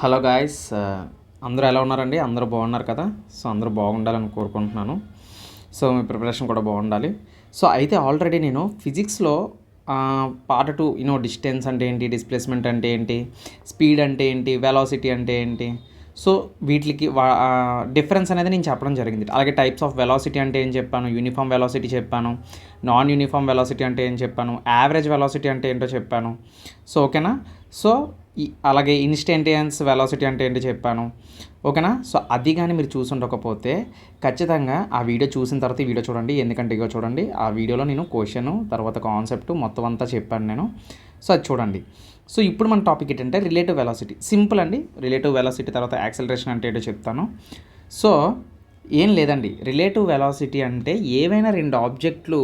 Hello guys, అందరూ ఎలా ఉన్నారండి? అందరూ బాగున్నారు కదా? సో అందరూ బాగుండాలని కోరుకుంటున్నాను. సో మీ ప్రిపరేషన్ కూడా బాగుండాలి. సో అయితే ఆల్రెడీ నేను ఫిజిక్స్లో పార్ట్ 2 డిస్టెన్స్ అంటే ఏంటి, డిస్ప్లేస్మెంట్ అంటే ఏంటి, స్పీడ్ అంటే ఏంటి, వెలాసిటీ అంటే ఏంటి, సో వీటికి డిఫరెన్స్ అనేది నేను చెప్పడం జరిగింది. అలాగే టైప్స్ ఆఫ్ వెలాసిటీ అంటే ఏం చెప్పాను, యూనిఫామ్ వెలాసిటీ చెప్పాను, నాన్ యూనిఫామ్ వెలాసిటీ అంటే ఏం చెప్పాను, యావరేజ్ వెలాసిటీ అంటే ఏంటో చెప్పాను. సో ఓకేనా? సో అలాగే ఇన్స్టంటేనియస్ వెలాసిటీ అంటే ఏంటి చెప్పాను. ఓకేనా? సో అది కానీ మీరు చూసుండకపోతే ఖచ్చితంగా ఆ వీడియో చూసిన తర్వాత ఈ వీడియో చూడండి. ఎందుకంటే ఇగో చూడండి, ఆ వీడియోలో నేను క్వశ్చన్ తర్వాత కాన్సెప్ట్ మొత్తం అంతా చెప్పాను నేను. సో అది చూడండి. సో ఇప్పుడు మన టాపిక్ ఏంటంటే రిలేటివ్ వెలాసిటీ. సింపుల్ అండి. రిలేటివ్ వెలాసిటీ తర్వాత యాక్సలరేషన్ అంటే ఏంటో చెప్తాను. సో ఏం లేదండి, రిలేటివ్ వెలాసిటీ అంటే ఏవైనా రెండు ఆబ్జెక్టులు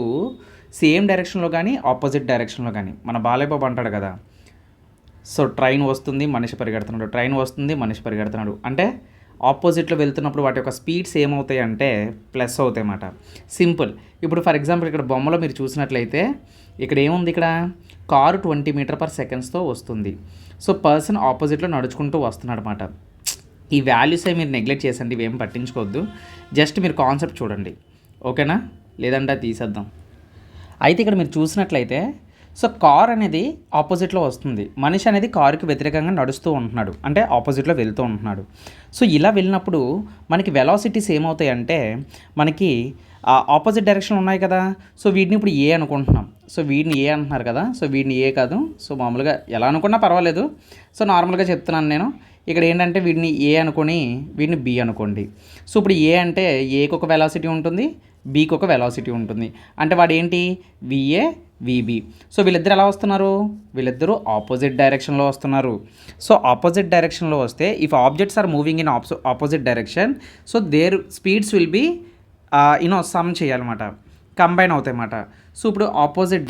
సేమ్ డైరెక్షన్లో కానీ ఆపోజిట్ డైరెక్షన్లో కానీ, మన బాలయ్యబాబు అంటాడు కదా, సో ట్రైన్ వస్తుంది మనిషి పరిగెడుతున్నాడు, ట్రైన్ వస్తుంది మనిషి పరిగెడుతున్నాడు అంటే ఆపోజిట్లో వెళ్తున్నప్పుడు వాటి యొక్క స్పీడ్స్ ఏమవుతాయి అంటే ప్లస్ అవుతాయి అన్నమాట. సింపుల్. ఇప్పుడు ఫర్ ఎగ్జాంపుల్ ఇక్కడ బొమ్మలో మీరు చూసినట్లయితే ఇక్కడ ఏముంది, ఇక్కడ కారు 20 మీటర్/సెకండ్స్తో వస్తుంది. సో పర్సన్ ఆపోజిట్లో నడుచుకుంటూ వస్తున్నాడు అనమాట. ఈ వాల్యూస్ మీరు నెగ్లెక్ట్ చేసండి, ఇవేం పట్టించుకోవద్దు. జస్ట్ మీరు కాన్సెప్ట్ చూడండి, ఓకేనా? లేదంటే తీసేద్దాం. అయితే ఇక్కడ మీరు చూసినట్లయితే సో కార్ అనేది ఆపోజిట్లో వస్తుంది, మనిషి అనేది కారుకి వ్యతిరేకంగా నడుస్తూ ఉంటున్నాడు, అంటే ఆపోజిట్లో వెళ్తూ ఉంటున్నాడు. సో ఇలా వెళ్ళినప్పుడు మనకి వెలాసిటీస్ ఏమవుతాయి అంటే మనకి ఆపోజిట్ డైరెక్షన్ ఉన్నాయి కదా. సో వీటిని ఇప్పుడు ఏ అనుకుంటున్నాం. సో వీడిని ఏ అంటున్నారు కదా, సో వీడిని ఏ కాదు, సో మామూలుగా ఎలా అనుకున్నా పర్వాలేదు. సో నార్మల్గా చెప్తున్నాను నేను. ఇక్కడ ఏంటంటే వీడిని ఏ అనుకొని వీడిని బి అనుకోండి. సో ఇప్పుడు ఏ అంటే ఏకి ఒక వెలాసిటీ ఉంటుంది, బీకి ఒక వెలాసిటీ ఉంటుంది. అంటే వాడు ఏంటి, విఏ విబి. సో వీళ్ళిద్దరు ఎలా వస్తున్నారు, వీళ్ళిద్దరూ ఆపోజిట్ డైరెక్షన్లో వస్తున్నారు. సో ఆపోజిట్ డైరెక్షన్లో వస్తే if objects are moving in opposite direction, so their speeds will be sum చేయాలన్నమాట, కంబైన్ అవుతాయి అన్నమాట. సో ఇప్పుడు ఆపోజిట్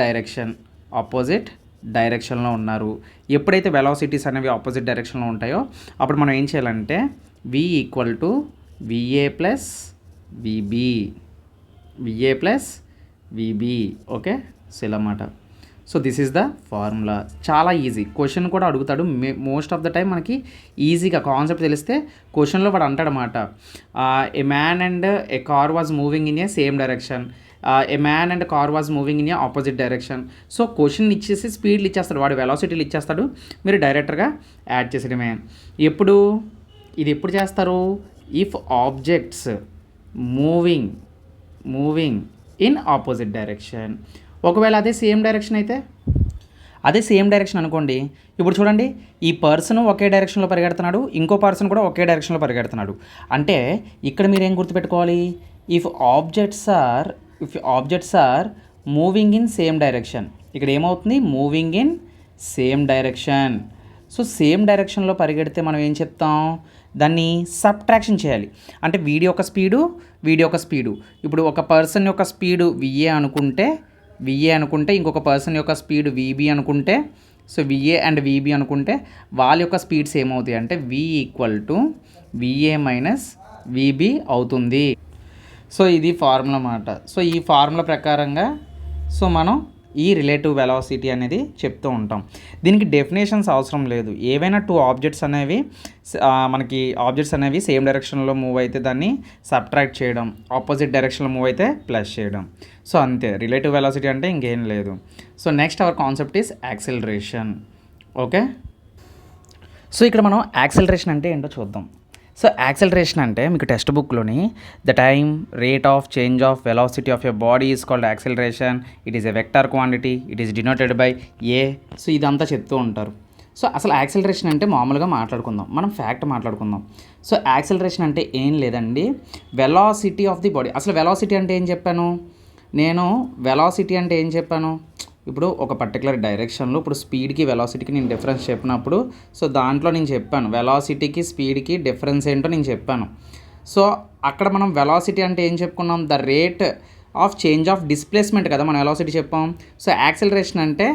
డైరెక్షన్లో ఉన్నారు. ఎప్పుడైతే వెలాసిటీస్ అనేవి ఆపోజిట్ డైరెక్షన్లో ఉంటాయో అప్పుడు మనం ఏం చేయాలంటే v equal to V A plus V B. Okay, so ఇలా అన్నమాట. So this is the formula. చాలా ఈజీ. క్వశ్చన్ కూడా అడుగుతాడు మోస్ట్ ఆఫ్ ద టైం. మనకి ఈజీగా కాన్సెప్ట్ తెలిస్తే క్వశ్చన్లో వాడు అంటాడనమాట, ఏ man and A car was moving in a same direction, A man and car was moving in a opposite direction. So question ఇచ్చేసి స్పీడ్లు ఇచ్చేస్తాడు, వాడు వెలాసిటీలు ఇచ్చేస్తాడు, మీరు డైరెక్టర్గా యాడ్ చేసేయడమే. ఇది ఎప్పుడు చేస్తారు, if objects moving in opposite direction. ఒకవేళ అదే సేమ్ డైరెక్షన్ అనుకోండి. ఇప్పుడు చూడండి, ఈ పర్సన్ ఒకే డైరెక్షన్లో పరిగెడుతున్నాడు, ఇంకో పర్సన్ కూడా ఒకే డైరెక్షన్లో పరిగెడుతున్నాడు. అంటే ఇక్కడ మీరు ఏం గుర్తుపెట్టుకోవాలి, if objects are moving in same direction. ఇక్కడ ఏమవుతుంది, moving in same direction. So same డైరెక్షన్లో పరిగెడితే మనం ఏం చెప్తాం, దాన్ని సబ్ట్రాక్షన్ చేయాలి. అంటే వీడి యొక్క స్పీడు ఇప్పుడు ఒక పర్సన్ యొక్క స్పీడు విఏ అనుకుంటే ఇంకొక పర్సన్ యొక్క స్పీడ్ విబి అనుకుంటే, సో విఏ అండ్ విబి అనుకుంటే వాళ్ళ యొక్క స్పీడ్స్ ఏమవుతాయి అంటే V equal to VA minus VB అవుతుంది. సో ఇది ఫార్ములా అన్నమాట. సో ఈ ఫార్ములా ప్రకారంగా సో మనం ఈ రిలేటివ్ వెలాసిటీ అనేది చెప్తూ ఉంటాం. దీనికి డెఫినేషన్స్ అవసరం లేదు. ఏవైనా టూ ఆబ్జెక్ట్స్ అనేవి సేమ్ డైరెక్షన్లో మూవ్ అయితే దాన్ని సబ్ట్రాక్ట్ చేయడం, ఆపోజిట్ డైరెక్షన్లో మూవ్ అయితే ప్లస్ చేయడం. సో అంతే, రిలేటివ్ వెలాసిటీ అంటే ఇంకేం లేదు. So next our concept is acceleration. Okay, so ఇక్కడ మనం యాక్సిలరేషన్ అంటే ఏంటో చూద్దాం. సో యాక్సిలరేషన్ అంటే మీకు టెక్స్ట్ బుక్లోని the time rate of change of velocity of your body is called acceleration. It is a vector quantity, it is denoted by A. So ఇదంతా చెప్తూ ఉంటారు. సో అసలు యాక్సిలరేషన్ అంటే మామూలుగా మనం ఫ్యాక్ట్ మాట్లాడుకుందాం. సో యాక్సిలరేషన్ అంటే ఏం లేదండి, వెలాసిటీ ఆఫ్ ది బాడీ. అసలు వెలాసిటీ అంటే ఏం చెప్పాను ఇప్పుడు ఒక పర్టికులర్ డైరెక్షన్లో ఇప్పుడు స్పీడ్కి వెలాసిటీకి నేను డిఫరెన్స్ చెప్పినప్పుడు, సో దాంట్లో నేను చెప్పాను వెలాసిటీకి స్పీడ్కి డిఫరెన్స్ ఏంటో నేను చెప్పాను. సో అక్కడ మనం వెలాసిటీ అంటే ఏం చెప్పుకున్నాం, the rate of change of displacement కదా మనం వెలాసిటీ చెప్పాం. సో యాక్సిలరేషన్ అంటే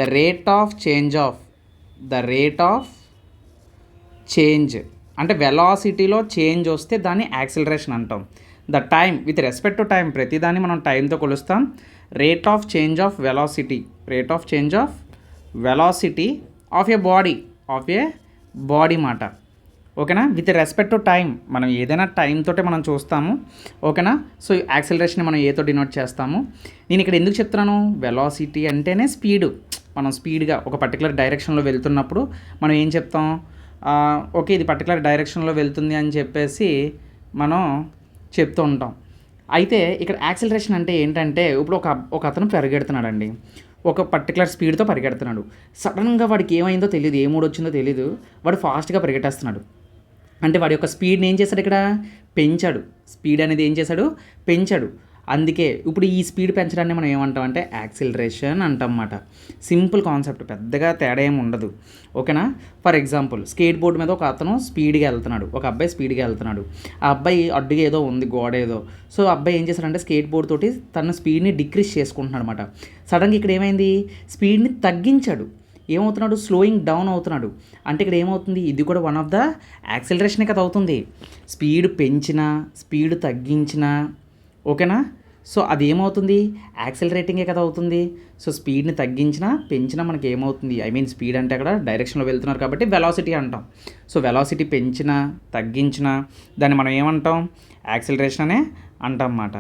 ద రేట్ ఆఫ్ చేంజ్ అంటే వెలాసిటీలో చేంజ్ వస్తే దాన్ని యాక్సిలరేషన్ అంటాం. The time with respect to time, ప్రతిదాన్ని మనం టైంతో కొలుస్తాం. Rate of change of velocity of a body మాట. ఓకేనా, విత్ రెస్పెక్ట్ టు టైం. మనం ఏదైనా టైం తోటే మనం చూస్తాము. ఓకేనా, సో యాక్సిలరేషన్ మనం ఏతో డినోట్ చేస్తాము. నేను ఇక్కడ ఎందుకు చెప్తున్నాను, వెలాసిటీ అంటేనే స్పీడు. మనం స్పీడ్గా ఒక పర్టికులర్ డైరెక్షన్లో వెళ్తున్నప్పుడు మనం ఏం చెప్తాం, ఓకే ఇది పర్టికులర్ డైరెక్షన్లో వెళ్తుంది అని చెప్పేసి మనం చెప్తూ ఉంటాం. అయితే ఇక్కడ యాక్సిలరేషన్ అంటే ఏంటంటే, ఇప్పుడు ఒక అతను పరిగెడుతున్నాడండి, ఒక పర్టికులర్ స్పీడ్తో పరిగెడుతున్నాడు. సడన్గా వాడికి ఏమైందో తెలియదు, ఏ మూడు వచ్చిందో తెలీదు, వాడు ఫాస్ట్గా పరిగెట్టేస్తున్నాడు. అంటే వాడి యొక్క స్పీడ్ని ఏం చేశాడు, ఇక్కడ పెంచాడు. స్పీడ్ అనేది ఏం చేశాడు, పెంచాడు. అందుకే ఇప్పుడు ఈ స్పీడ్ పెంచడాన్ని మనం ఏమంటాం అంటే యాక్సిలరేషన్ అంటాం అన్నమాట. సింపుల్ కాన్సెప్ట్, పెద్దగా తేడా ఏమి ఉండదు. ఓకేనా, ఫర్ ఎగ్జాంపుల్ స్కేట్ బోర్డు మీద ఒక అతను స్పీడ్గా వెళ్తున్నాడు, ఒక అబ్బాయి స్పీడ్గా వెళ్తున్నాడు. ఆ అబ్బాయి అడ్డుగా ఏదో ఉంది, గోడ ఏదో. సో అబ్బాయి ఏం చేశాడంటే స్కేట్ బోర్డ్ తోటి తన స్పీడ్ని డిక్రీజ్ చేసుకుంటున్నాడు అనమాట. సడన్గా ఇక్కడ ఏమైంది, స్పీడ్ని తగ్గించాడు. ఏమవుతున్నాడు, స్లోయింగ్ డౌన్ అవుతున్నాడు. అంటే ఇక్కడ ఏమవుతుంది, ఇది కూడా వన్ ఆఫ్ ద యాక్సిలరేషనే కదా అవుతుంది. స్పీడ్ పెంచినా స్పీడ్ తగ్గించినా, ఓకేనా, సో అది ఏమవుతుంది, యాక్సిలరేటింగే కదా అవుతుంది. సో స్పీడ్ని తగ్గించినా పెంచినా మనకి ఏమవుతుంది, ఐ మీన్ స్పీడ్ అంటే అక్కడ డైరెక్షన్లో వెళ్తున్నారు కాబట్టి వెలాసిటీ అంటాం. సో వెలాసిటీ పెంచినా తగ్గించినా దాన్ని మనం ఏమంటాం, యాక్సిలరేషన్ అనే అంటాం అన్నమాట.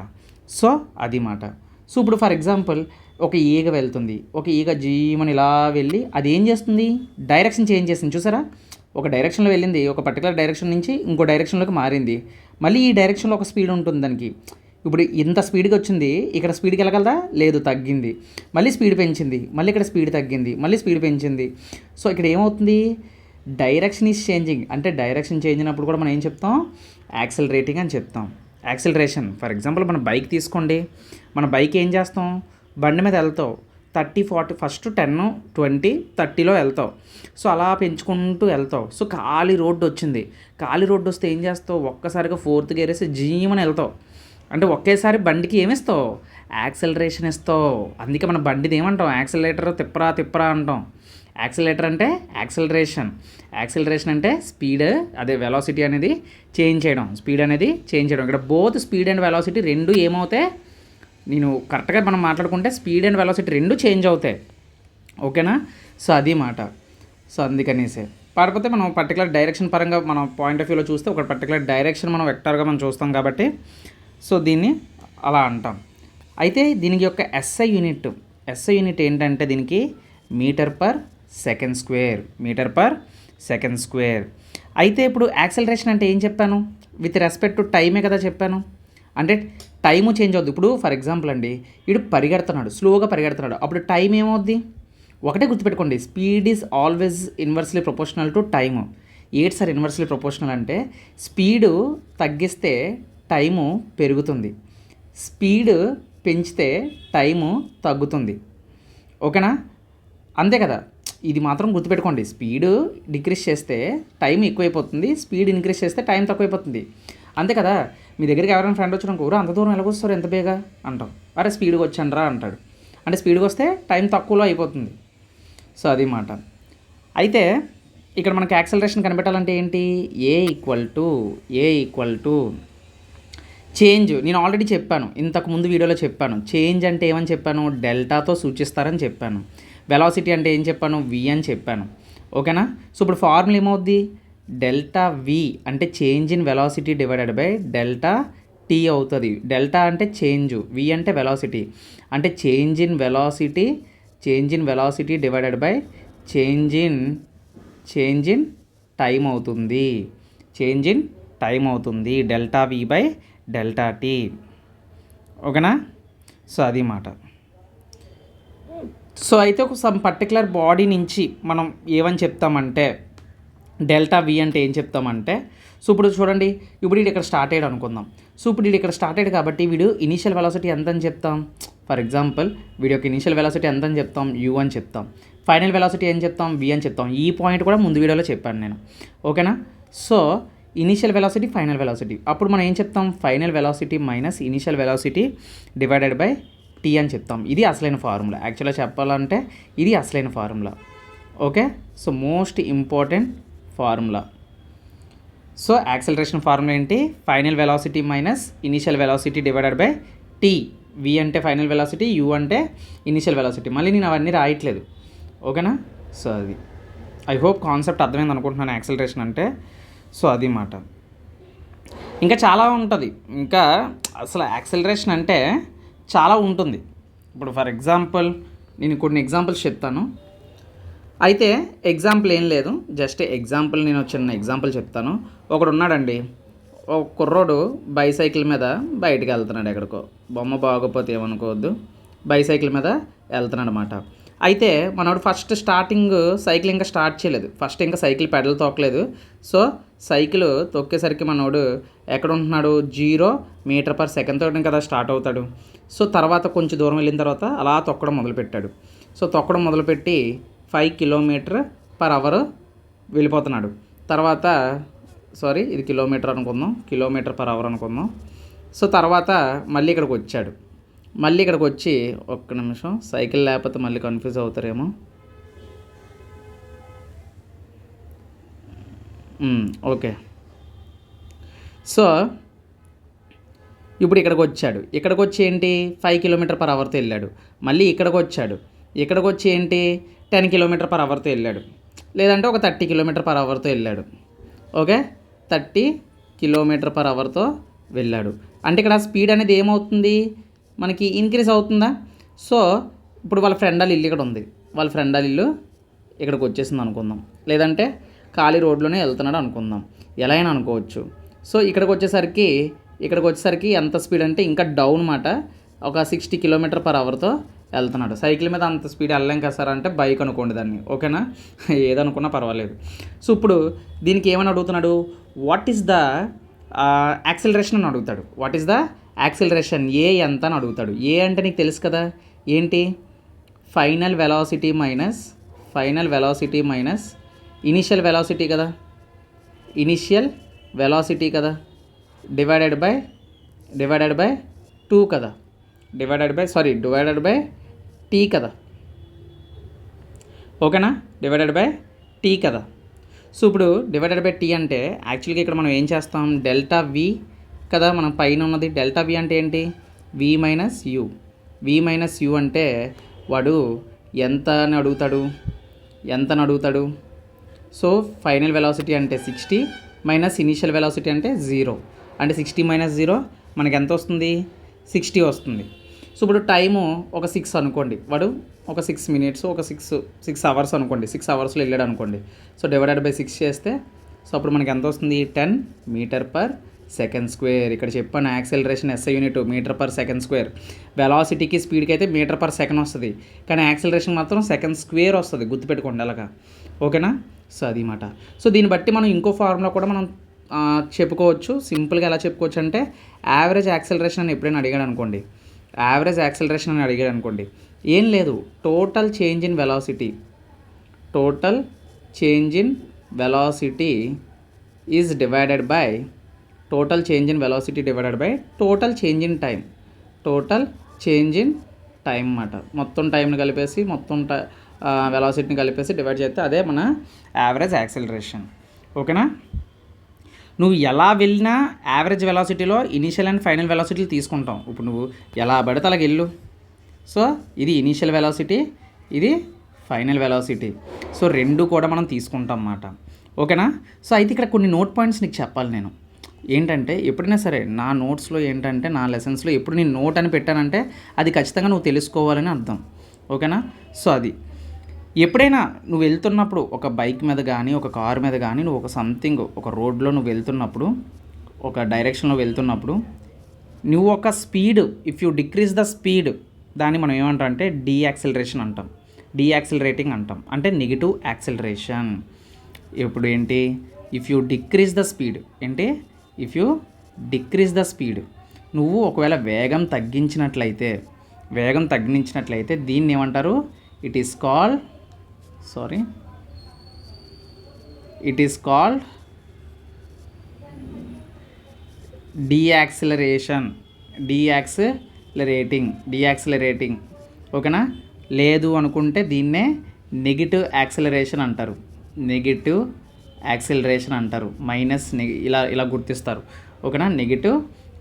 సో అది మాట. సో ఇప్పుడు ఫర్ ఎగ్జాంపుల్ ఒక ఈగ వెళ్తుంది, ఒక ఈగ జీమని ఇలా వెళ్ళి అది ఏం చేస్తుంది, డైరెక్షన్ చేంజ్ చేస్తుంది. చూసారా, ఒక డైరెక్షన్లో వెళ్ళింది, ఒక పర్టికులర్ డైరెక్షన్ నుంచి ఇంకో డైరెక్షన్లోకి మారింది. మళ్ళీ ఈ డైరెక్షన్లో ఒక స్పీడ్ ఉంటుంది దానికి. ఇప్పుడు ఇంత స్పీడ్గా వచ్చింది, ఇక్కడ స్పీడ్కి వెళ్ళగలదా, లేదు, తగ్గింది. మళ్ళీ స్పీడ్ పెంచింది, మళ్ళీ ఇక్కడ స్పీడ్ తగ్గింది, మళ్ళీ స్పీడ్ పెంచింది. సో ఇక్కడ ఏమవుతుంది, డైరెక్షన్ ఈజ్ చేంజింగ్. అంటే డైరెక్షన్ చేంజ్ అయినప్పుడు కూడా మనం ఏం చెప్తాం, యాక్సిలరేటింగ్ అని చెప్తాం. యాక్సిలరేషన్ ఫర్ ఎగ్జాంపుల్ మన బైక్ తీసుకోండి, మన బైక్ ఏం చేస్తాం, బండి మీద వెళ్తావు 30, 40, ఫస్ట్ 10, 20, 30లో వెళ్తావు. సో అలా పెంచుకుంటూ వెళ్తావు. సో ఖాళీ రోడ్డు వచ్చింది, ఖాళీ రోడ్డు వస్తే ఏం చేస్తావు, ఒక్కసారిగా 4th గేర్ వేసి జీమని వెళ్తావు. అంటే ఒకేసారి బండికి ఏమిస్తావు, యాక్సిలరేషన్ ఇస్తావు. అందుకే మన బండిది ఏమంటాం, యాక్సిలరేటర్ తిప్పరా అంటాం. యాక్సిలరేటర్ అంటే యాక్సిలరేషన్, యాక్సిలరేషన్ అంటే స్పీడ్, అదే వెలాసిటీ అనేది చేంజ్ చేయడం, స్పీడ్ అనేది చేంజ్ చేయడం. ఇక్కడ బోత్ స్పీడ్ అండ్ వెలాసిటీ రెండు ఏమవుతాయి, నేను కరెక్ట్గా మనం మాట్లాడుకుంటే స్పీడ్ అండ్ వెలాసిటీ రెండు చేంజ్ అవుతాయి. ఓకేనా, సో అది మాట. సో అందుకనేసే కాకపోతే మనం పర్టికులర్ డైరెక్షన్ పరంగా మనం పాయింట్ ఆఫ్ వ్యూలో చూస్తే ఒక పర్టికులర్ డైరెక్షన్ మనం వెక్టార్గా మనం చూస్తాం కాబట్టి సో దీన్ని అలా అంటాం. అయితే దీనికి యొక్క ఎస్ఐ యూనిట్ ఏంటంటే దీనికి మీటర్ పర్ సెకండ్ స్క్వేర్. అయితే ఇప్పుడు యాక్సిలరేషన్ అంటే ఏం చెప్పాను, విత్ రెస్పెక్ట్ టు టైమే కదా చెప్పాను. అంటే టైము చేంజ్ అవుద్ది. ఇప్పుడు ఫర్ ఎగ్జాంపుల్ అండి, వీడు పరిగెడుతున్నాడు, స్లోగా పరిగెడుతున్నాడు, అప్పుడు టైం ఏమవుద్ది, ఒకటే గుర్తుపెట్టుకోండి, speed is always inversely proportional to time. ఏంటి సార్ ఇన్వర్స్లీ ప్రపోర్షనల్ అంటే, స్పీడు తగ్గిస్తే టైము పెరుగుతుంది, స్పీడ్ పెంచితే టైము తగ్గుతుంది. ఓకేనా, అంతే కదా, ఇది మాత్రం గుర్తుపెట్టుకోండి. స్పీడ్ డిక్రీజ్ చేస్తే టైం ఎక్కువైపోతుంది, స్పీడ్ ఇంక్రీజ్ చేస్తే టైం తక్కువైపోతుంది. అంతే కదా, మీ దగ్గరికి ఎవరైనా ఫ్రెండ్ వచ్చిన కూర అంత దూరం ఎలాగొస్తారు ఎంత బేగా అంటాం, అరే స్పీడ్గా వచ్చాను రా అంటాడు. అంటే స్పీడ్గా వస్తే టైం తక్కువలో అయిపోతుంది. సో అది మాట. అయితే ఇక్కడ మనకి యాక్సిలరేషన్ కనిపెట్టాలంటే ఏంటి, ఏ ఈక్వల్ టు చేంజ్. నేను ఆల్రెడీ చెప్పాను, ఇంతకు ముందు వీడియోలో చెప్పాను, చేంజ్ అంటే ఏమని చెప్పాను, డెల్టాతో సూచిస్తారని చెప్పాను. వెలాసిటీ అంటే ఏం చెప్పాను, వి అని చెప్పాను. ఓకేనా, సో ఇప్పుడు ఫార్ములా ఏమవుద్ది, డెల్టా వి అంటే change in velocity divided by delta T అవుతుంది. డెల్టా అంటే చేంజ్, వి అంటే వెలాసిటీ, అంటే change in velocity divided by change in time అవుతుంది. Delta V by delta T. ఓకేనా, సో అది మాట. సో అయితే ఒక సమ్ పర్టికులర్ బాడీ నుంచి మనం ఏమని చెప్తామంటే డెల్టా వి అంటే ఏం చెప్తామంటే, సో ఇప్పుడు చూడండి, ఇప్పుడు వీడు ఇక్కడ స్టార్ట్ అయ్యాడు అనుకుందాం. సో ఇప్పుడు వీడు ఇక్కడ స్టార్ట్ అయ్యాడు కాబట్టి వీడు ఇనీషియల్ వెలాసిటీ ఎంత అని చెప్తాం, ఫర్ ఎగ్జాంపుల్ వీడి యొక్క ఇనీషియల్ వెలాసిటీ ఎంత అని చెప్తాం, యూ అని చెప్తాం. ఫైనల్ వెలాసిటీ ఏం చెప్తాం, వి అని చెప్తాం. ఈ పాయింట్ కూడా ముందు వీడియోలో చెప్పాను నేను. ఓకేనా, so initial velocity, final velocity, అప్పుడు మనం ఏం చెప్తాం, final velocity minus initial velocity divided by t అని చెప్తాం. ఇది అసలైన ఫార్ములా, యాక్చువల్గా చెప్పాలంటే ఇది అసలైన formula. Okay, so most important formula. So acceleration formula ఏంటి, final velocity minus initial velocity divided by t. V అంటే ఫైనల్ వెలాసిటీ, యూ అంటే ఇనీషియల్ వెలాసిటీ. మళ్ళీ నేను అవన్నీ రాయట్లేదు. ఓకేనా, సో అది ఐ హోప్ కాన్సెప్ట్ అర్థమైంది అనుకుంటున్నాను యాక్సిలరేషన్ అంటే. సో అది మాట. ఇంకా చాలా ఉంటుంది. ఇంకా అసలు యాక్సిలరేషన్ అంటే చాలా ఉంటుంది. ఇప్పుడు ఫర్ ఎగ్జాంపుల్ నేను కొన్ని ఎగ్జాంపుల్స్ చెప్తాను. అయితే ఎగ్జాంపుల్ ఏం లేదు, జస్ట్ ఎగ్జాంపుల్ నేను చిన్న ఎగ్జాంపుల్ చెప్తాను. ఒకడు ఉన్నాడండి, ఒక కుర్రోడు బైసైకిల్ మీద బయటికి వెళ్తున్నాడు ఎక్కడికో, బొమ్మ బాగోపోతే ఏమనుకోవద్దు, బైసైకిల్ మీద వెళ్తున్నాడు అనమాట. అయితే మనోడు ఫస్ట్ స్టార్టింగ్ సైకిల్ ఇంకా స్టార్ట్ చేయలేదు, ఫస్ట్ ఇంకా సైకిల్ పెడల్ తొక్కలేదు. సో సైకిల్ తొక్కేసరికి మనోడు ఎక్కడ ఉంటున్నాడు, 0 మీటర్/సెకండ్ తోటి కదా స్టార్ట్ అవుతాడు. సో తర్వాత కొంచెం దూరం వెళ్ళిన తర్వాత అలా తొక్కడం మొదలుపెట్టాడు. సో తొక్కడం మొదలుపెట్టి 5 km/h వెళ్ళిపోతున్నాడు. తర్వాత ఇది కిలోమీటర్ అనుకుందాం, km/h అనుకుందాం. సో తర్వాత మళ్ళీ ఇక్కడికి వచ్చాడు. మళ్ళీ ఇక్కడికి వచ్చి ఒక్క నిమిషం, సైకిల్ లేకపోతే మళ్ళీ కన్ఫ్యూజ్ అవుతారేమో. ఓకే. సో ఇప్పుడు ఇక్కడికి వచ్చాడు. ఇక్కడికి వచ్చి ఏంటి, 5 km/hతో వెళ్ళాడు. మళ్ళీ ఇక్కడికి వచ్చాడు. ఇక్కడికి వచ్చి ఏంటి, 10 km/hతో వెళ్ళాడు. లేదంటే ఒక 30 km/hతో వెళ్ళాడు. ఓకే, 30 km/hతో వెళ్ళాడు. అంటే ఇక్కడ స్పీడ్ అనేది ఏమవుతుంది, మనకి ఇంక్రీజ్ అవుతుందా. సో ఇప్పుడు వాళ్ళ ఫ్రెండ్ వాళ్ళ ఇల్లు ఇక్కడ ఉంది, వాళ్ళ ఫ్రెండ్ వాళ్ళ ఇల్లు ఇక్కడికి వచ్చేసింది అనుకుందాం. లేదంటే ఖాళీ రోడ్లోనే వెళ్తున్నాడు అనుకుందాం, ఎలా అయినా అనుకోవచ్చు. సో ఇక్కడికి వచ్చేసరికి ఎంత స్పీడ్ అంటే ఇంకా డౌన్ మాట, ఒక 60 km/hతో వెళ్తున్నాడు. సైకిల్ మీద అంత స్పీడ్ వెళ్ళలేం కదా సార్ అంటే బైక్ అనుకోండి దాన్ని, ఓకేనా, ఏదనుకున్నా పర్వాలేదు. సో ఇప్పుడు దీనికి ఏమని అడుగుతున్నాడు, వాట్ ఈస్ ద యాక్సిలరేషన్ అని అడుగుతాడు. వాట్ ఈస్ ద యాక్సిలరేషన్, ఏ ఎంత అని అడుగుతాడు. ఏ అంటే నీకు తెలుసు కదా ఏంటి, final velocity minus initial velocity కదా, డివైడెడ్ బై 2 కదా, డివైడెడ్ బై టీ కదా, ఓకేనా, డివైడెడ్ బై టీ కదా. సో ఇప్పుడు డివైడెడ్ బై టీ అంటే యాక్చువల్గా ఇక్కడ మనం ఏం చేస్తాం, డెల్టా వి కదా, మనం పైన ఉన్నది డెల్టా వి అంటే ఏంటి, వి మైనస్ యూ అంటే వాడు ఎంత అని అడుగుతాడు. సో ఫైనల్ వెలాసిటీ అంటే 60 మైనస్ ఇనీషియల్ వెలాసిటీ అంటే 0, అంటే 60 - 0 మనకి ఎంత వస్తుంది, 60 వస్తుంది. సో ఇప్పుడు టైము ఒక 6 అనుకోండి, వాడు ఒక 6 minutes, ఒక 6 hours అనుకోండి, 6 hours వెళ్ళాడు అనుకోండి. సో డివైడెడ్ బై 6 చేస్తే సో అప్పుడు మనకి ఎంత వస్తుంది, 10 m/s². ఇక్కడ చెప్పాను యాక్సిలరేషన్ SI యూనిట్ m/s². వెలాసిటీకి స్పీడ్కి అయితే m/s వస్తుంది, కానీ యాక్సిలరేషన్ మాత్రం s² వస్తుంది, గుర్తుపెట్టుకోండి అలాగా, ఓకేనా. సో అది మాట. సో దీన్ని బట్టి మనం ఇంకో ఫార్ములా కూడా మనం చెప్పుకోవచ్చు. సింపుల్గా ఎలా చెప్పుకోవచ్చు అంటే, యావరేజ్ యాక్సిలరేషన్ అని ఎప్పుడైనా అడిగాడు అనుకోండి, ఏం లేదు, total change in velocity is divided by total change in time అన్నమాట. మొత్తం టైంని కలిపేసి వెలాసిటీని కలిపేసి డివైడ్ చేస్తే అదే మన యావరేజ్ యాక్సిలరేషన్, ఓకేనా. నువ్వు ఎలా వెళ్ళినా యావరేజ్ వెలాసిటీలో ఇనీషియల్ అండ్ ఫైనల్ వెలాసిటీలు తీసుకుంటాం. ఇప్పుడు నువ్వు ఎలా పడితే అలాగ వెళ్ళు. సో ఇది ఇనీషియల్ వెలాసిటీ, ఇది ఫైనల్ వెలాసిటీ. సో రెండు కూడా మనం తీసుకుంటాం అన్నమాట, ఓకేనా. సో అయితే ఇక్కడ కొన్ని నోట్ పాయింట్స్ నీకు చెప్పాలి నేను. ఏంటంటే ఎప్పుడైనా సరే నా నోట్స్లో ఏంటంటే, నా లెసన్స్లో ఎప్పుడు నేను నోట్ అని పెట్టానంటే అది ఖచ్చితంగా నువ్వు తెలుసుకోవాలని అర్థం, ఓకేనా. సో అది ఎప్పుడైనా నువ్వు వెళ్తున్నప్పుడు ఒక బైక్ మీద కానీ, ఒక కార్ మీద కానీ, నువ్వు ఒక రోడ్లో నువ్వు వెళ్తున్నప్పుడు, ఒక డైరెక్షన్లో వెళ్తున్నప్పుడు, నువ్వు ఒక speed, if you decrease the speed, దాన్ని మనం ఏమంటాం అంటే డీయాక్సిలరేటింగ్ అంటాం, అంటే నెగిటివ్ యాక్సిలరేషన్. ఇప్పుడు ఏంటి, if you decrease the speed, నువ్వు ఒకవేళ వేగం తగ్గించినట్లయితే దీన్ని ఏమంటారు, ఇట్ ఈస్ కాల్డ్ డీయాక్సిలరేటింగ్, ఓకేనా. లేదు అనుకుంటే దీన్నే నెగిటివ్ యాక్సిలరేషన్ అంటారు, మైనస్ ఇలా గుర్తిస్తారు, ఓకేనా, నెగిటివ్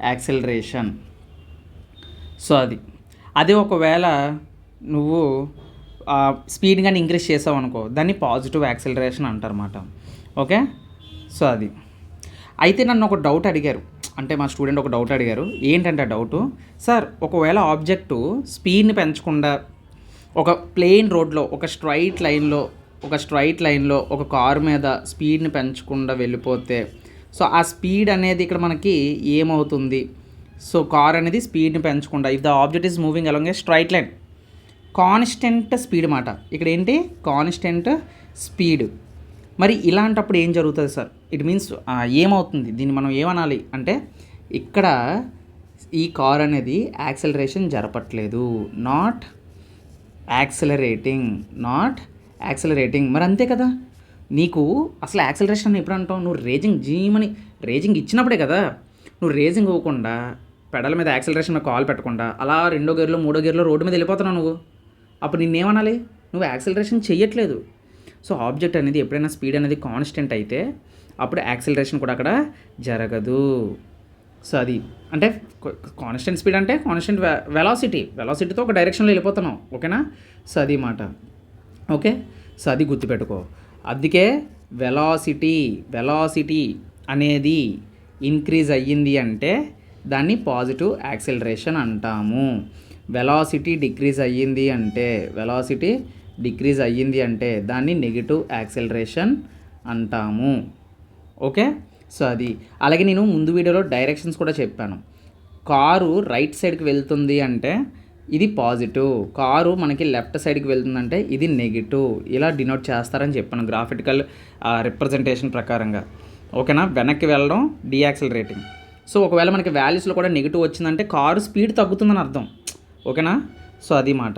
యాక్సిలరేషన్. సో అది ఒకవేళ నువ్వు స్పీడ్ కానీ ఇంక్రీజ్ చేసావు అనుకో, దాన్ని పాజిటివ్ యాక్సిలరేషన్ అంటారు అన్నమాట, ఓకే. సో అది అయితే నన్ను ఒక డౌట్ అడిగారు, అంటే మా స్టూడెంట్ ఒక డౌట్ అడిగారు. ఏంటంటే డౌటు, సార్ ఒకవేళ ఆబ్జెక్టు స్పీడ్ని పెంచకుండా ఒక ప్లెయిన్ రోడ్లో ఒక స్ట్రైట్ లైన్లో ఒక కారు మీద స్పీడ్ని పెంచకుండా వెళ్ళిపోతే సో ఆ స్పీడ్ అనేది ఇక్కడ మనకి ఏమవుతుంది? సో కార్ అనేది స్పీడ్ని పెంచకుండా, if the object is moving along a straight line, constant speed మాట, ఇక్కడ ఏంటి కాన్స్టెంట్ స్పీడ్. మరి ఇలాంటప్పుడు ఏం జరుగుతుంది సార్? ఇట్ మీన్స్ ఏమవుతుంది, దీన్ని మనం ఏమనాలి అంటే ఇక్కడ ఈ కార్ అనేది యాక్సలరేషన్ జరపట్లేదు, నాట్ యాక్సలరేటింగ్. మరి అంతే కదా, నీకు అసలు యాక్సలరేషన్ అని ఎప్పుడు అంటావు? నువ్వు రేజింగ్ ఇచ్చినప్పుడే కదా. నువ్వు రేజింగ్ ఇవ్వకుండా పెడల మీద యాక్సలరేషన్ మీద కాల్ పెట్టకుండా అలా 2వ గేర్లో 3వ గేర్లో రోడ్డు మీద వెళ్ళిపోతున్నావు నువ్వు, అప్పుడు నిన్నేమనాలి? నువ్వు యాక్సలరేషన్ చెయ్యట్లేదు. సో ఆబ్జెక్ట్ అనేది ఎప్పుడైనా స్పీడ్ అనేది కాన్స్టెంట్ అయితే అప్పుడు యాక్సలరేషన్ కూడా అక్కడ జరగదు. సో అది అంటే కాన్స్టెంట్ స్పీడ్ అంటే కాన్స్టెంట్ వెలాసిటీతో ఒక డైరెక్షన్లో వెళ్ళిపోతున్నావు, ఓకేనా? సో అది మాట, ఓకే. సో అది గుర్తుపెట్టుకో. అందుకే వెలాసిటీ అనేది ఇంక్రీజ్ అయ్యింది అంటే దాన్ని పాజిటివ్ యాక్సిలరేషన్ అంటాము. వెలాసిటీ డిక్రీజ్ అయ్యింది అంటే దాన్ని నెగిటివ్ యాక్సిలరేషన్ అంటాము, ఓకే. సో అది అలాగే నేను ముందు వీడియోలో డైరెక్షన్స్ కూడా చెప్పాను. కారు రైట్ సైడ్కి వెళ్తుంది అంటే ఇది పాజిటివ్, కారు మనకి లెఫ్ట్ సైడ్కి వెళ్తుందంటే ఇది నెగిటివ్. ఇలా డినోట్ చేస్తారని చెప్పాను గ్రాఫిటికల్ రిప్రజెంటేషన్ ప్రకారంగా, ఓకేనా. వెనక్కి వెళ్ళడం డీయాక్సిలరేటింగ్. సో ఒకవేళ మనకి వాల్యూస్లో కూడా నెగిటివ్ వచ్చిందంటే కారు స్పీడ్ తగ్గుతుందని అర్థం, ఓకేనా. సో అది మాట.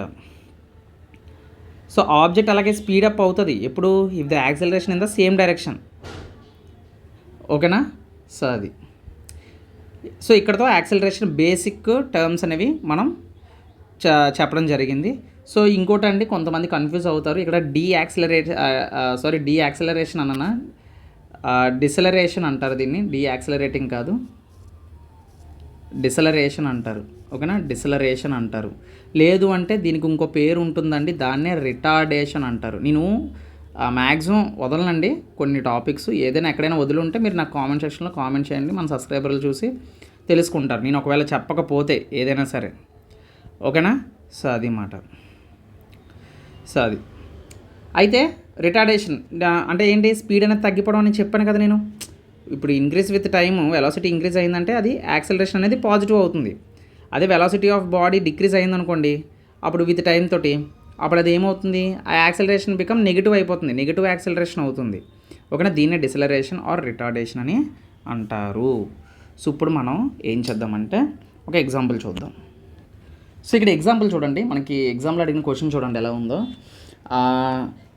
సో ఆబ్జెక్ట్ అలాగే స్పీడప్ అవుతుంది ఎప్పుడు? If the acceleration in the same direction, ఓకేనా. సో అది. సో ఇక్కడతో యాక్సిలరేషన్ బేసిక్ టర్మ్స్ అనేవి మనం చెప్పడం జరిగింది. సో ఇంకోటి అండి, కొంతమంది కన్ఫ్యూజ్ అవుతారు. ఇక్కడ డీయాక్సిలరేషన్ అన్న డిసలరేషన్ అంటారు దీన్ని, డీయాక్సిలరేటింగ్ కాదు, డిసలరేషన్ అంటారు, ఓకేనా. డిసలరేషన్ అంటారు. లేదు అంటే దీనికి ఇంకో పేరు ఉంటుందండి, దాన్నే రిటార్డేషన్ అంటారు. నేను మ్యాక్సిమం వదలనండి కొన్ని టాపిక్స్, ఏదైనా ఎక్కడైనా వదిలింటే మీరు నాకు కామెంట్ సెక్షన్లో కామెంట్ చేయండి, మన సబ్స్క్రైబర్లు చూసి తెలుసుకుంటారు నేను ఒకవేళ చెప్పకపోతే ఏదైనా సరే, ఓకేనా. సో అది మాట. సో అది అయితే రిటార్డేషన్ అంటే ఏంటి? స్పీడ్ అనేది తగ్గిపోవడం అని చెప్పాను కదా నేను. ఇప్పుడు increase with time velocity increase అయిందంటే అది యాక్సిలరేషన్ అనేది పాజిటివ్ అవుతుంది. అదే వెలాసిటీ ఆఫ్ బాడీ డిక్రీజ్ అయిందనుకోండి, అప్పుడు విత్ టైం తోటి అప్పుడు అది ఏమవుతుంది? ఆ యాక్సిలరేషన్ బికమ్ నెగిటివ్ అయిపోతుంది, నెగిటివ్ యాక్సిలరేషన్ అవుతుంది, ఓకేనా. దీన్నే డిసలరేషన్ ఆర్ రిటార్డేషన్ అని అంటారు. సో ఇప్పుడు మనం ఏం చేద్దామంటే ఒక ఎగ్జాంపుల్ చూద్దాం. సో ఇక్కడ ఎగ్జాంపుల్ చూడండి, మనకి ఎగ్జామ్లో అడిగిన క్వశ్చన్ చూడండి ఎలా ఉందో.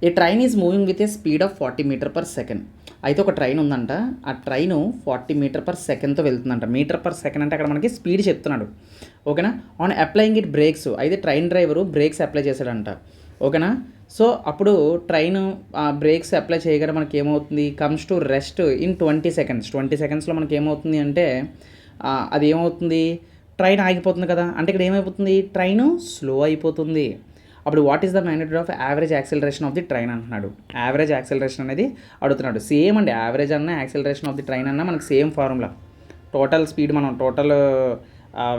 A train is moving with a speed of 40 metre per second. అయితే ఒక ట్రైన్ ఉందంట, ఆ ట్రైన్ 40 మీటర్/సెకండ్తో వెళ్తుందంట. మీటర్/సెకండ్ అంటే అక్కడ మనకి స్పీడ్ చెప్తున్నాడు, ఓకేనా. ఆన్ అప్లయింగ్ ఇట్ బ్రేక్స్, అయితే ట్రైన్ డ్రైవరు బ్రేక్స్ అప్లై చేశాడంట, ఓకేనా. సో అప్పుడు ట్రైన్ బ్రేక్స్ అప్లై చేయగానే మనకి ఏమవుతుంది? Comes to rest in 20 seconds. 20 సెకండ్స్లో మనకి ఏమవుతుంది అంటే అది ఏమవుతుంది? ట్రైన్ ఆగిపోతుంది కదా. అంటే ఇక్కడ ఏమైపోతుంది? ట్రైన్ స్లో అయిపోతుంది. అప్పుడు what is the magnitude of average acceleration of the train అంటున్నాడు. యావరేజ్ యాక్సిలరేషన్ అనేది అడుగుతున్నాడు. సేమ్ అండి, యావరేజ్ అన్న యాక్సిలరేషన్ ఆఫ్ ది ట్రైన్ అన్న మనకి సేమ్ ఫార్ములా. టోటల్ స్పీడ్ మనం టోటల్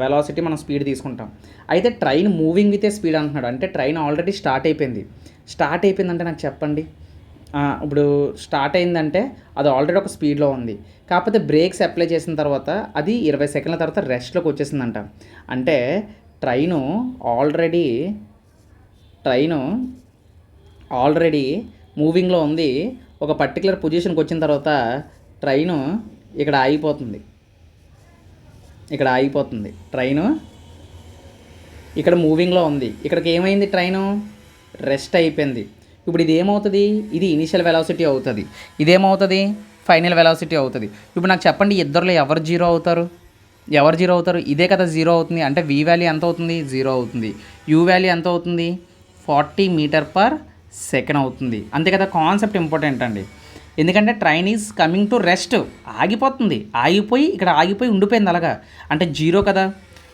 వెలాసిటీ మనం స్పీడ్ తీసుకుంటాం. అయితే train moving with a speed అంటున్నాడు, అంటే ట్రైన్ ఆల్రెడీ స్టార్ట్ అయిపోయిందంటే నాకు చెప్పండి. ఇప్పుడు స్టార్ట్ అయిందంటే అది ఆల్రెడీ ఒక స్పీడ్లో ఉంది, కాకపోతే బ్రేక్స్ అప్లై చేసిన తర్వాత అది 20 సెకండ్ల తర్వాత రెస్ట్లోకి వచ్చేసిందంట. అంటే ట్రైను ఆల్రెడీ మూవింగ్లో ఉంది, ఒక పర్టికులర్ పొజిషన్కి వచ్చిన తర్వాత ట్రైను ఇక్కడ ఆగిపోతుంది. ట్రైను ఇక్కడ మూవింగ్లో ఉంది, ఇక్కడికి ఏమైంది? ట్రైను రెస్ట్ అయిపోయింది. ఇప్పుడు ఇది ఏమవుతుంది? ఇది ఇనిషియల్ వెలాసిటీ అవుతుంది, ఇదేమవుతుంది? ఫైనల్ వెలాసిటీ అవుతుంది. ఇప్పుడు నాకు చెప్పండి, ఇద్దరిలో ఎవరు జీరో అవుతారు? ఇదే కదా జీరో అవుతుంది. అంటే వి వాల్యూ ఎంత అవుతుంది? 0 అవుతుంది. యూ వాల్యూ ఎంత అవుతుంది? 40 మీటర్/సెకండ్ అవుతుంది. అంతే కదా. కాన్సెప్ట్ ఇంపార్టెంట్ అండి, ఎందుకంటే train is coming to rest, ఆగిపోయి ఉండిపోయింది అలాగా, అంటే 0 కదా.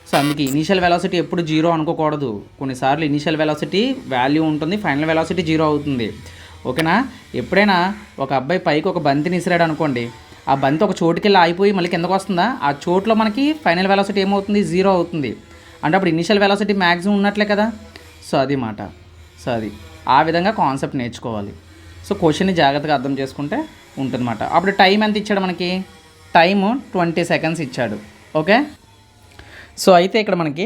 సో అందుకే ఇనీషియల్ వెలాసిటీ ఎప్పుడు 0 అనుకోకూడదు. కొన్నిసార్లు ఇనీషియల్ వెలాసిటీ వాల్యూ ఉంటుంది, ఫైనల్ వెలాసిటీ 0 అవుతుంది, ఓకేనా. ఎప్పుడైనా ఒక అబ్బాయి పైకి ఒక బంతిని విసిరాడు అనుకోండి, ఆ బంతి ఒక చోటుకెళ్ళి ఆగిపోయి మళ్ళీ కిందకు వస్తుందా, ఆ చోట్లో మనకి ఫైనల్ వెలాసిటీ ఏమవుతుంది, 0 అవుతుంది. అంటే అప్పుడు ఇనిషియల్ వెలాసిటీ మ్యాక్సిమం ఉన్నట్లే కదా. సో అది మాట. సో అది ఆ విధంగా కాన్సెప్ట్ నేర్చుకోవాలి. సో క్వశ్చన్ని జాగ్రత్తగా అర్థం చేసుకుంటే ఉంటుందన్నమాట. అప్పుడు టైం ఎంత ఇచ్చాడు మనకి, టైము 20 సెకండ్స్ ఇచ్చాడు. ఓకే. సో అయితే ఇక్కడ మనకి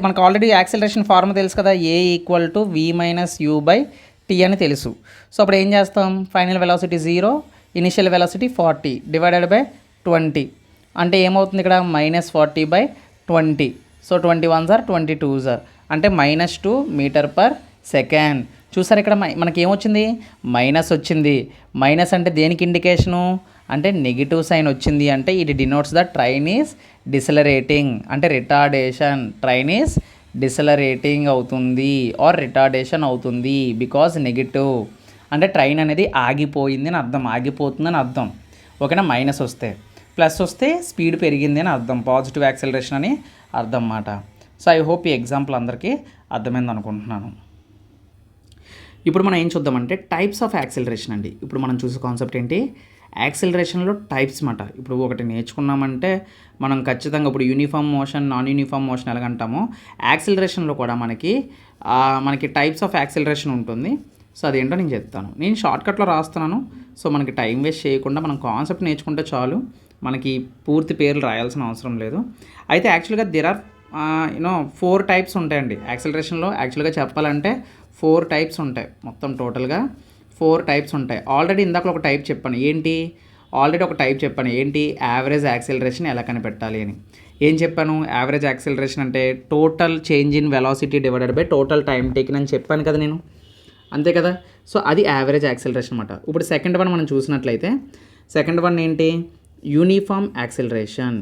మనకు ఆల్రెడీ యాక్సిలరేషన్ ఫార్ములా తెలుసు కదా, A = v-u/t అని తెలుసు. సో అప్పుడు ఏం చేస్తాం, ఫైనల్ వెలాసిటీ 0, ఇనిషియల్ వెలాసిటీ 40 / 20 అంటే ఏమవుతుంది ఇక్కడ -40/20. సో 21s are 22s అంటే -2 m/s. చూసారు ఇక్కడ మనకి ఏమొచ్చింది, మైనస్ వచ్చింది. మైనస్ అంటే దేనికి ఇండికేషను అంటే నెగిటివ్ సైన్ వచ్చింది. అంటే ఇది డినోట్స్ ద ట్రైన్ ఈజ్ డిసలరేటింగ్, అంటే రిటార్డేషన్. ట్రైన్ ఈజ్ డిసలరేటింగ్ అవుతుంది ఆర్ రిటార్డేషన్ అవుతుంది బికాజ్ నెగిటివ్. అంటే ట్రైన్ అనేది ఆగిపోయింది అని అర్థం, ఆగిపోతుంది అని అర్థం. ఓకేనా. మైనస్ వస్తే, ప్లస్ వస్తే స్పీడ్ పెరిగింది అని అర్థం, పాజిటివ్ యాక్సిలరేషన్ అని అర్థం అన్నమాట. సో ఐ హోప్ ఈ ఎగ్జాంపుల్ అందరికీ అర్థమైంది అనుకుంటున్నాను. ఇప్పుడు మనం ఏం చూద్దామంటే టైప్స్ ఆఫ్ యాక్సిలరేషన్ అండి. ఇప్పుడు మనం చూసే కాన్సెప్ట్ ఏంటి, యాక్సిలరేషన్లో టైప్స్ మాట. ఇప్పుడు ఒకటి నేర్చుకున్నామంటే మనం ఖచ్చితంగా ఇప్పుడు uniform motion, non uniform motion ఎలాగంటామో యాక్సిలరేషన్లో కూడా మనకి టైప్స్ ఆఫ్ యాక్సిలరేషన్ ఉంటుంది. సో అదేంటో నేను చెప్తాను. నేను షార్ట్కట్లో రాస్తున్నాను. సో మనకి టైం వేస్ట్ చేయకుండా మనం కాన్సెప్ట్ నేర్చుకుంటే చాలు, మనకి పూర్తి పేర్లు రాయాల్సిన అవసరం లేదు. అయితే యాక్చువల్గా దేర్ ఆర్ 4 టైప్స్ ఉంటాయండి యాక్సిలరేషన్లో. యాక్చువల్గా చెప్పాలంటే 4 టైప్స్ ఉంటాయి, మొత్తం టోటల్గా 4 టైప్స్ ఉంటాయి. ఆల్రెడీ ఇందాక ఒక టైప్ చెప్పాను, ఏంటి యావరేజ్ యాక్సిలరేషన్ ఎలా కనిపెట్టాలి అని. ఏం చెప్పాను, యావరేజ్ యాక్సిలరేషన్ అంటే total change in velocity / total time taken అని చెప్పాను కదా నేను, అంతే కదా. సో అది యావరేజ్ యాక్సిలరేషన్ అనమాట. ఇప్పుడు సెకండ్ వన్ మనం చూసినట్లయితే సెకండ్ వన్ ఏంటి, యూనిఫామ్ యాక్సిలరేషన్.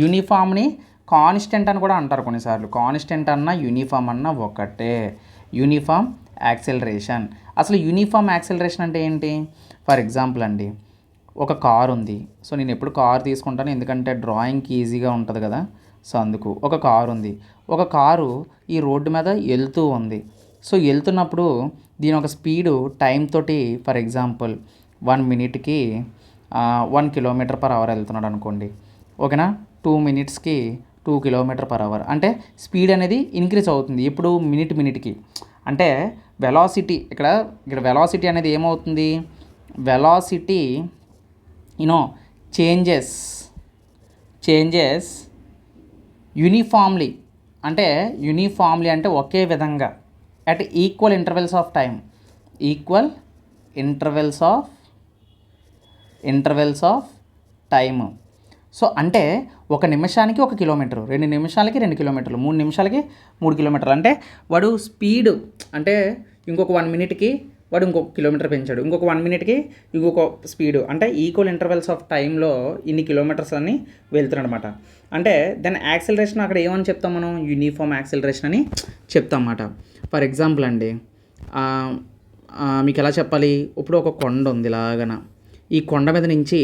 యూనిఫామ్ని కాన్స్టెంట్ అని కూడా అంటారు కొన్నిసార్లు. కాన్స్టెంట్ అన్నా యూనిఫామ్ అన్నా ఒకటే, యూనిఫామ్ యాక్సిలరేషన్. అసలు యూనిఫామ్ యాక్సిలరేషన్ అంటే ఏంటి, ఫర్ ఎగ్జాంపుల్ అండి, ఒక కార్ ఉంది. సో నేను ఎప్పుడు కార్ తీసుకుంటాను ఎందుకంటే డ్రాయింగ్కి ఈజీగా ఉంటుంది కదా. సో అందుకు ఒక కారు ఉంది. ఒక కారు ఈ రోడ్డు మీద వెళ్తూ ఉంది. సో వెళ్తున్నప్పుడు దీని ఒక స్పీడు టైం తోటి ఫర్ ఎగ్జాంపుల్ 1 మినిట్కి 1 km/h వెళ్తున్నాడు అనుకోండి. ఓకేనా. 2 మినిట్స్కి 2 km/h అంటే స్పీడ్ అనేది ఇంక్రీజ్ అవుతుంది. ఇప్పుడు మినిట్కి అంటే వెలాసిటీ ఇక్కడ వెలాసిటీ అనేది ఏమవుతుంది, వెలాసిటీ చేంజెస్ యూనిఫామ్లీ అంటే ఒకే విధంగా at equal intervals of time. So అంటే 1 నిమిషానికి 1 కిలోమీటర్, 2 నిమిషాలకి 2 కిలోమీటర్లు, 3 నిమిషాలకి 3 కిలోమీటర్లు. అంటే వాడు స్పీడ్ అంటే ఇంకొక 1 మినిట్కి వాడు ఇంకొక కిలోమీటర్ పెంచాడు, ఇంకొక 1 మినిట్కి ఇంకొక స్పీడు, అంటే ఈక్వల్ ఇంటర్వెల్స్ ఆఫ్ టైంలో ఇన్ని కిలోమీటర్స్ అని వెళ్తున్నాడు అనమాట. అంటే దాని యాక్సిలరేషన్ అక్కడ ఏమని చెప్తాం మనం, యూనిఫామ్ యాక్సిలరేషన్ అని చెప్తాం అన్నమాట. ఫర్ ఎగ్జాంపుల్ అండి, మీకు ఎలా చెప్పాలి, ఇప్పుడు ఒక కొండ ఉంది ఇలాగన, ఈ కొండ మీద నుంచి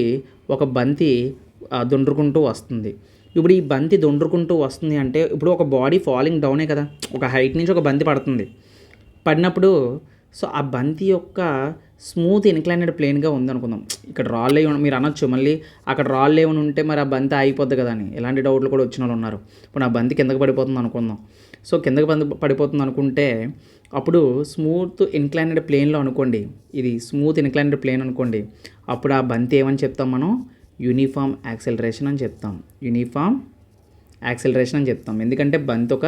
ఒక బంతి దొండ్రుకుంటూ వస్తుంది. ఇప్పుడు ఈ బంతి దొండ్రుకుంటూ వస్తుంది అంటే ఇప్పుడు ఒక బాడీ ఫాలింగ్ డౌనే కదా, ఒక హైట్ నుంచి ఒక బంతి పడినప్పుడు సో ఆ బంతి యొక్క స్మూత్ ఇన్క్లైనెడ్ ప్లేన్గా ఉందనుకుందాం. ఇక్కడ రాళ్ళు ఏమైనా మీరు అనొచ్చు, మళ్ళీ అక్కడ రాళ్ళు ఏమైనా ఉంటే మరి ఆ బంతి ఆగిపోద్ది కదా అని, ఎలాంటి డౌట్లు కూడా వచ్చిన వాళ్ళు ఉన్నారు. ఇప్పుడు ఆ బంతి కిందకి పడిపోతుంది అనుకుందాం. సో కిందకి పడిపోతుంది అనుకుంటే అప్పుడు స్మూత్ ఇన్క్లైనెడ్ ప్లేన్లో అనుకోండి, ఇది స్మూత్ ఇన్క్లైనెడ్ ప్లేన్ అనుకోండి, అప్పుడు ఆ బంతి ఏమని చెప్తాం మనం, యూనిఫామ్ యాక్సిలరేషన్ అని చెప్తాం. ఎందుకంటే బంతి ఒక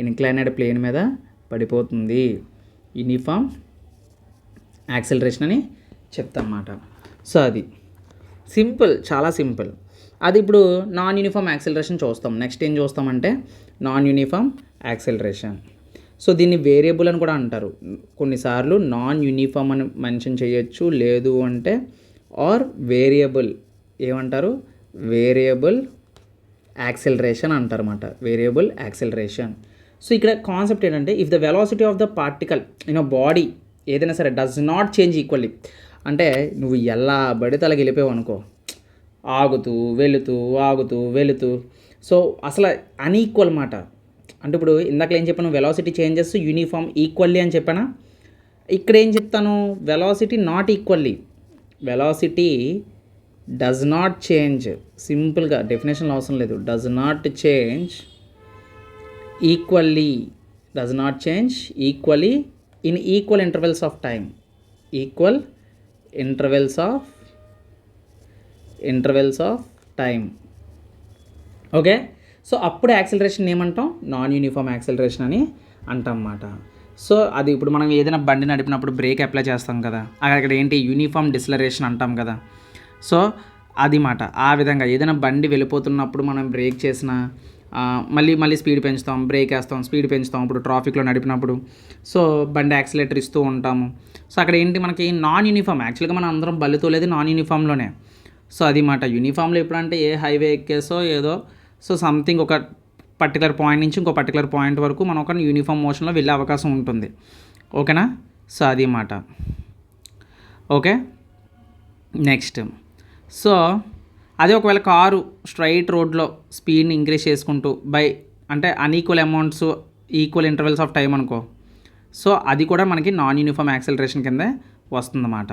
ఇన్క్లైనెడ్ ప్లేన్ మీద పడిపోతుంది, యూనిఫామ్ యాక్సిలరేషన్ అని చెప్తాం అన్నమాట. సో అది సింపుల్, చాలా సింపుల్. అది ఇప్పుడు నాన్ యూనిఫామ్ యాక్సిలరేషన్ చూస్తాం. నెక్స్ట్ ఏం చూస్తామంటే నాన్ యూనిఫామ్ యాక్సిలరేషన్. సో దీన్ని వేరియబుల్ అని కూడా అంటారు. కొన్నిసార్లు నాన్ యూనిఫామ్ అని మెన్షన్ చేయొచ్చు, లేదు అంటే ఆర్ వేరియబుల్ ఏమంటారు, వేరియబుల్ యాక్సిలరేషన్ అంటారు అన్నమాట, వేరియబుల్ యాక్సిలరేషన్. సో ఇక్కడ కాన్సెప్ట్ ఏంటంటే if the velocity of the particle in a body ఏదైనా సరే డస్ నాట్ చేంజ్ ఈక్వల్లీ, అంటే నువ్వు ఎలా పడితే అలాగ వెళ్ళిపోయావు అనుకో, ఆగుతూ వెళుతూ సో అసలు అన్ఈక్వల్ మాట. అంటే ఇప్పుడు ఇందాక ఏం చెప్పాను, వెలాసిటీ చేంజెస్ యూనిఫామ్ ఈక్వల్లీ అని చెప్పానా, ఇక్కడ ఏం చెప్తాను, velocity not equally, velocity does not change, సింపుల్గా డెఫినేషన్ అవసరం లేదు, does not change equally, does not change equally in equal intervals of time, equal intervals of time. Okay, so అప్పుడు acceleration ఏమంటాం, నాన్ యూనిఫామ్ యాక్సిలరేషన్ అని అంటాం అన్నమాట. So అది ఇప్పుడు మనం ఏదైనా బండి నడిపినప్పుడు బ్రేక్ అప్లై చేస్తాం కదా, అక్కడ ఏంటి యూనిఫామ్ డిస్లరేషన్ అంటాం కదా. సో అది మాట, ఆ విధంగా ఏదైనా బండి వెళ్ళిపోతున్నప్పుడు మనం బ్రేక్ చేసినా మళ్ళీ స్పీడ్ పెంచుతాం, బ్రేక్ వేస్తాం, స్పీడ్ పెంచుతాం. ఇప్పుడు ట్రాఫిక్లో నడిపినప్పుడు సో బండి యాక్సిలేటర్ ఇస్తూ ఉంటాము. సో అక్కడ ఏంటి మనకి నాన్ యూనిఫామ్, యాక్చువల్గా మనం అందరం బల్లితో లేదు నాన్ యూనిఫామ్లోనే. సో అది మాట, యూనిఫామ్లో ఎప్పుడంటే ఏ హైవే ఎక్కేసో ఏదో సో సంథింగ్ ఒక పర్టికులర్ పాయింట్ నుంచి ఇంకో పర్టికులర్ పాయింట్ వరకు మనం ఒక యూనిఫామ్ మోషన్లో వెళ్ళే అవకాశం ఉంటుంది. ఓకేనా, సో అది మాట. ఓకే, నెక్స్ట్, సో అదే ఒకవేళ కారు స్ట్రైట్ రోడ్లో స్పీడ్ని ఇంక్రీజ్ చేసుకుంటూ అంటే unequal amounts equal intervals of time అనుకో, సో అది కూడా మనకి నాన్ యూనిఫామ్ యాక్సిలరేషన్ కిందే వస్తుందన్నమాట.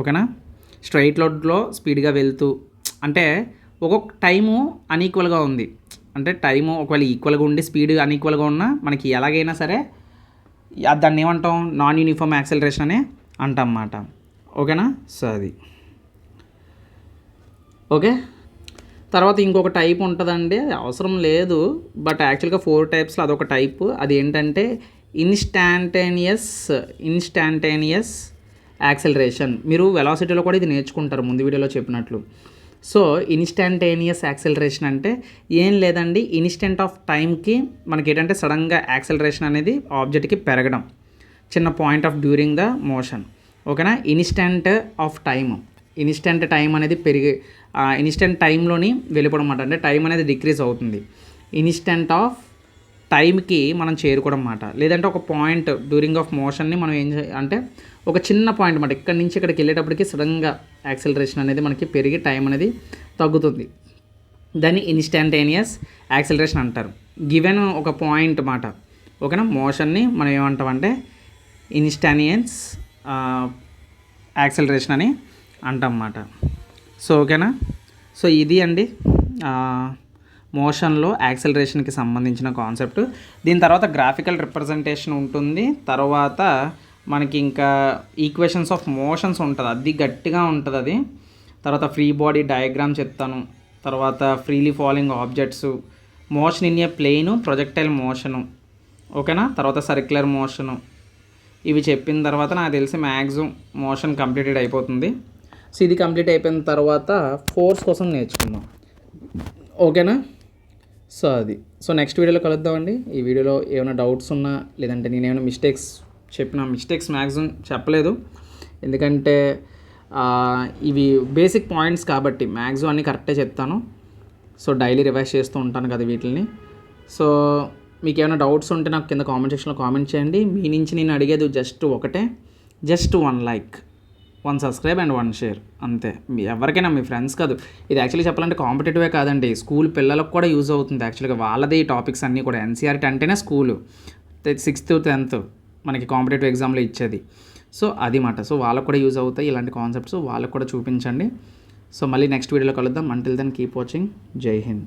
ఓకేనా, స్ట్రైట్ రోడ్లో స్పీడ్గా వెళ్తూ అంటే ఒక్కొక్క టైము అన్ఈక్వల్గా ఉంది, అంటే టైము ఒకవేళ ఈక్వల్గా ఉండి స్పీడ్ అన్ఈక్వల్గా ఉన్నా మనకి ఎలాగైనా సరే దాన్ని ఏమంటాం, నాన్ యూనిఫామ్ యాక్సిలరేషన్ అనే అంటాం అన్నమాట. ఓకేనా, సో అది ఓకే. తర్వాత ఇంకొక టైప్ ఉంటుందండి, అది అవసరం లేదు బట్ యాక్చువల్గా 4 టైప్స్లో అదొక టైపు. అది ఏంటంటే ఇన్స్టాంటేనియస్ యాక్సిలరేషన్. మీరు వెలాసిటీలో కూడా ఇది నేర్చుకుంటారు ముందు వీడియోలో చెప్పినట్లు. సో ఇన్స్టాంటేనియస్ యాక్సిలరేషన్ అంటే ఏం లేదండి, ఇన్స్టెంట్ ఆఫ్ టైంకి మనకి ఏంటంటే సడన్గా యాక్సిలరేషన్ అనేది ఆబ్జెక్ట్కి పెరగడం, చిన్న point of during the motion. ఓకేనా, instant of time, instant time అనేది ఇన్స్టెంట్ టైంలోని వెళ్ళిపోవడం అన్నమాట. అంటే టైం అనేది డిక్రీజ్ అవుతుంది, ఇన్స్టెంట్ ఆఫ్ టైంకి మనం చేరుకోవడం అన్నమాట. లేదంటే ఒక పాయింట్ డ్యూరింగ్ ఆఫ్ మోషన్ని మనం అంటే ఒక చిన్న పాయింట్ అన్నమాట, ఇక్కడి నుంచి ఇక్కడికి వెళ్ళేటప్పటికి సడన్గా యాక్సిలరేషన్ అనేది మనకి పెరిగి టైం అనేది తగ్గుతుంది, దాన్ని ఇన్స్టాంటేనియస్ యాక్సిలరేషన్ అంటారు. గివెన్ ఒక పాయింట్ మాట. ఓకేనా, మోషన్ని మనం ఏమంటామంటే ఇన్స్టాంటేనియస్ యాక్సిలరేషన్ అని అంటాం అన్నమాట. సో ఓకేనా, సో ఇది అండి మోషన్లో యాక్సిలరేషన్కి సంబంధించిన కాన్సెప్ట్. దీని తర్వాత గ్రాఫికల్ రిప్రజెంటేషన్ ఉంటుంది, తర్వాత మనకి ఇంకా ఈక్వేషన్స్ ఆఫ్ మోషన్స్ ఉంటుంది, అది గట్టిగా ఉంటుంది అది. తర్వాత ఫ్రీ బాడీ డయాగ్రామ్ చెప్తాను, తర్వాత freely falling objects, motion in a plane, projectile motion. ఓకేనా, తర్వాత సర్క్యులర్ మోషను. ఇవి చెప్పిన తర్వాత నాకు తెలిసి మ్యాక్సిమం మోషన్ కంప్లీటెడ్ అయిపోతుంది. సో ఇది కంప్లీట్ అయిపోయిన తర్వాత ఫోర్స్ కోసం నేర్చుకుందాం. ఓకేనా, సో అది. సో నెక్స్ట్ వీడియోలో కలుద్దామండి. ఈ వీడియోలో ఏమైనా డౌట్స్ ఉన్నా లేదంటే నేను ఏమైనా మిస్టేక్స్ మ్యాక్సిమం చెప్పలేదు, ఎందుకంటే ఇవి బేసిక్ పాయింట్స్ కాబట్టి మ్యాక్సిమం అన్నీ కరెక్టే చెప్తాను. సో డైలీ రివైజ్ చేస్తూ ఉంటాను కదా వీటిని. సో మీకు ఏమైనా డౌట్స్ ఉంటే నాకు కింద కామెంట్ సెక్షన్లో కామెంట్ చేయండి. మీ నుంచి నేను అడిగేది just 1 like, 1 subscribe and 1 share అంతే. ఎవరికైనా మీ ఫ్రెండ్స్ కాదు, ఇది యాక్చువల్లీ చెప్పాలంటే కాంపిటేటివే కాదండి, స్కూల్ పిల్లలకు కూడా యూజ్ అవుతుంది. యాక్చువల్గా వాళ్ళది ఈ టాపిక్స్ అన్నీ కూడా ఎన్సీఆర్టీ అంటేనే స్కూలు 6th 10th మనకి కాంపిటేటివ్ ఎగ్జామ్లో ఇచ్చేది. సో అది మాట, సో వాళ్ళకు కూడా యూజ్ అవుతాయి ఇలాంటి కాన్సెప్ట్స్, వాళ్ళకు కూడా చూపించండి. సో మళ్ళీ నెక్స్ట్ వీడియోలో కలుద్దాం. Until then keep watching. జై హింద్.